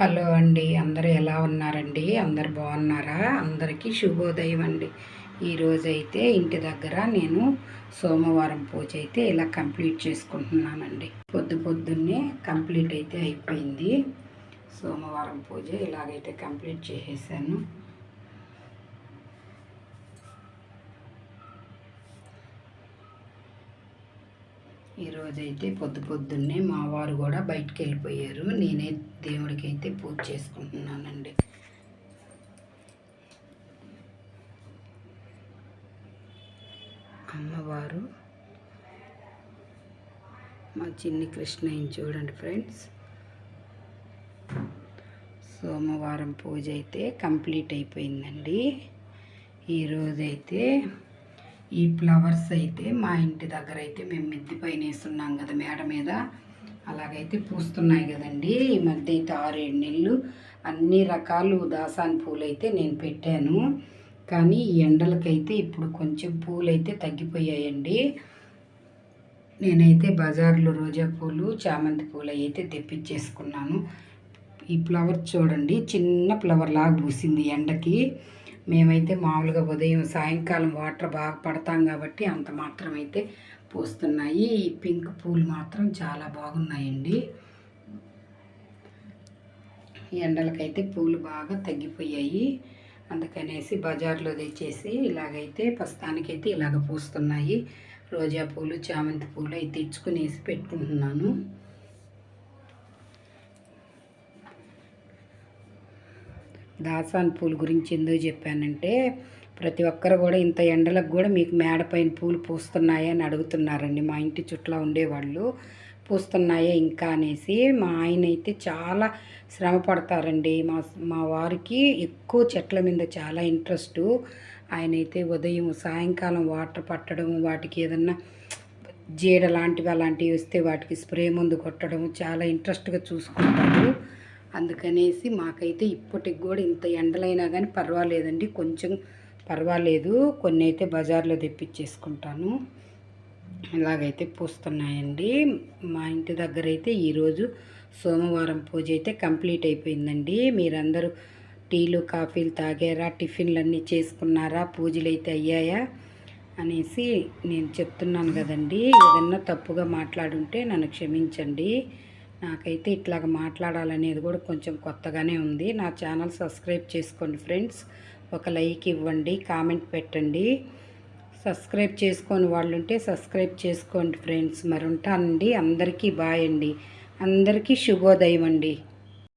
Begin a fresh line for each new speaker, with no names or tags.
Hello అండి, అందరూ ఎలా ఉన్నారండి? అందరు బాగున్నారా? అందరికీ శుభోదయం అండి. ఈరోజైతే ఇంటి దగ్గర నేను సోమవారం పూజ అయితే ఇలా కంప్లీట్ చేసుకుంటున్నానండి. పొద్దున్నే కంప్లీట్ అయితే అయిపోయింది. సోమవారం పూజ ఇలాగైతే కంప్లీట్ చేసేసాను. ఈరోజైతే పొద్దున్నే మా వారు కూడా బయటికి వెళ్ళిపోయారు. నేనే దేవుడికి అయితే పూజ చేసుకుంటున్నానండి. అమ్మవారు మా చిన్ని కృష్ణయ్యని చూడండి ఫ్రెండ్స్. సోమవారం పూజ అయితే కంప్లీట్ అయిపోయిందండి. ఈరోజైతే ఈ ఫ్లవర్స్ అయితే మా ఇంటి దగ్గర అయితే మేము మిద్ది పైన వేస్తున్నాం కదా మేడ మీద, అలాగైతే పూస్తున్నాయి కదండి. ఈ మధ్య అయితే 6-7 నెలలు అన్ని రకాలు దాసాని పూలు అయితే నేను పెట్టాను. కానీ ఈ ఎండలకైతే ఇప్పుడు కొంచెం పూలు అయితే తగ్గిపోయాయండి. నేనైతే బజార్లో రోజా పూలు, చామంతి పూలు అయితే తెప్పించేసుకున్నాను. ఈ ఫ్లవర్ చూడండి, చిన్న ఫ్లవర్ లాగా పూసింది ఎండకి. మేమైతే మామూలుగా ఉదయం సాయంకాలం వాటర్ బాగా పడతాం కాబట్టి అంత మాత్రం అయితే పూస్తున్నాయి. ఈ పింక్ పూలు మాత్రం చాలా బాగున్నాయండి. ఎండలకైతే పూలు బాగా తగ్గిపోయాయి. అందుకనేసి బజార్లో తెచ్చేసి ఇలాగైతే ప్రస్తుతానికైతే ఇలాగ పూస్తున్నాయి. రోజా పూలు, చామంతి పూలు అయితే తెచ్చుకునేసి పెట్టుకుంటున్నాను. దాసాన్ పూలు గురించి ఎందుకు చెప్పానంటే, ప్రతి ఒక్కరు కూడా ఇంత ఎండలకు కూడా మీకు మేడపైన పూలు పూస్తున్నాయా అని అడుగుతున్నారండి. మా ఇంటి చుట్టూ ఉండేవాళ్ళు పూస్తున్నాయా ఇంకా అనేసి. మా ఆయన అయితే చాలా శ్రమ పడతారండి. మా వారికి ఎక్కువ చెట్ల మీద చాలా ఇంట్రెస్టు. ఆయన అయితే ఉదయం సాయంకాలం వాటర్ పట్టడం, వాటికి ఏదన్నా జీడ లాంటివి అలాంటివి వస్తే వాటికి స్ప్రే మందు కొట్టడం చాలా ఇంట్రెస్ట్గా చూసుకుంటారు. అందుకనేసి మాకైతే ఇప్పటికి కూడా ఇంత ఎండలైనా కానీ పర్వాలేదండి, కొంచెం పర్వాలేదు. కొన్ని అయితే బజార్లో తెప్పించేసుకుంటాను. ఇలాగైతే పూస్తున్నాయండి. మా ఇంటి దగ్గర అయితే ఈరోజు సోమవారం పూజ అయితే కంప్లీట్ అయిపోయిందండి. మీరందరూ టీలు కాఫీలు తాగారా, టిఫిన్లు అన్నీ చేసుకున్నారా, పూజలు అయితే అయ్యాయా అనేసి నేను చెప్తున్నాను కదండి. ఏదన్నా తప్పుగా మాట్లాడుంటే నన్ను క్షమించండి. నాకైతే ఇట్లాగ మాట్లాడాలనేది కూడా కొంచెం కొత్తగానే ఉంది. నా ఛానల్ సబ్స్క్రైబ్ చేసుకోండి ఫ్రెండ్స్. ఒక లైక్ ఇవ్వండి, కామెంట్ పెట్టండి. సబ్స్క్రైబ్ చేసుకొని వాళ్ళు ఉంటే సబ్స్క్రైబ్ చేసుకోండి ఫ్రెండ్స్. మరి ఉంటానండి. అందరికీ బాయ్ అండి. అందరికీ శుభోదయం అండి.